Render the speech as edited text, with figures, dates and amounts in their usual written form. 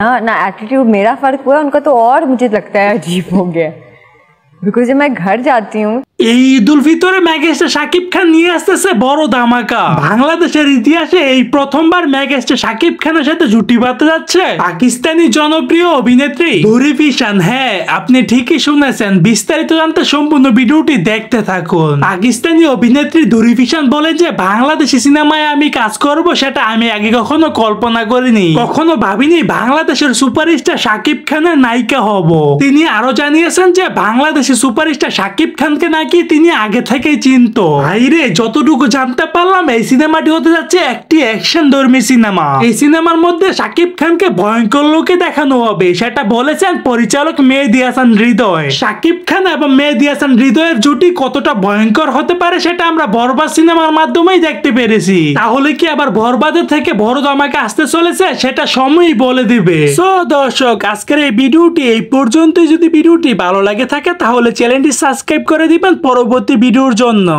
हाँ ना, एटीट्यूड मेरा फर्क हुआ, उनका तो और मुझे लगता है अजीब हो गया, बिकॉज जब मैं घर जाती हूँ এই ঈদ উল ফিতরে মেগাস্টার শাকিব খান নিয়ে আসতেছে বড় ধামাকা। বাংলাদেশের ইতিহাসে এই প্রথমবার মেগাস্টার শাকিব খানের সাথে জুটি বাঁধতে যাচ্ছে পাকিস্তানি জনপ্রিয় অভিনেত্রী ধুরি ফিশান। হ্যাঁ, আপনি ঠিকই শুনেছেন, বিস্তারিত জানতে সম্পূর্ণ ভিডিওটি দেখতে থাকুন। পাকিস্তানি অভিনেত্রী ধুরি ফিশান বলে যে বাংলাদেশি সিনেমায় আমি কাজ করব সেটা আমি আগে কখনো কল্পনা করিনি, কখনো ভাবিনি বাংলাদেশের সুপারস্টার শাকিব খানের নায়িকা হব। তিনি আরো জানিয়েছেন যে বাংলাদেশি সুপারস্টার শাকিব খানকে নাকি তিনি আগে থেকেই চিনতো। ভাইরে, যতটুকু জানতে পারলাম এই সিনেমাটি হতে যাচ্ছে একটি অ্যাকশন ধর্মী সিনেমা। এই সিনেমার মধ্যে শাকিব খানকে ভয়ঙ্কর লোকে দেখানো হবে, সেটা বলেছেন পরিচালক মেহেদী হাসান হৃদয়। শাকিব খান এবং মেহেদী হাসান হৃদয়ের জুটি কতটা ভয়ঙ্কর হতে পারে সেটা আমরা বরবাদ সিনেমার মাধ্যমেই দেখতে পেরেছি। তাহলে কি আবার বরবাদের থেকে বড় ধামাকা আসতে চলেছে সেটা সময়ই বলে দিবে। সো দর্শক, আজকের এই ভিডিওটি এই পর্যন্তই। যদি ভিডিওটি ভালো লাগে থাকে তাহলে চ্যানেলটি সাবস্ক্রাইব করে দিবেন পরবর্তী ভিডিওর জন্য।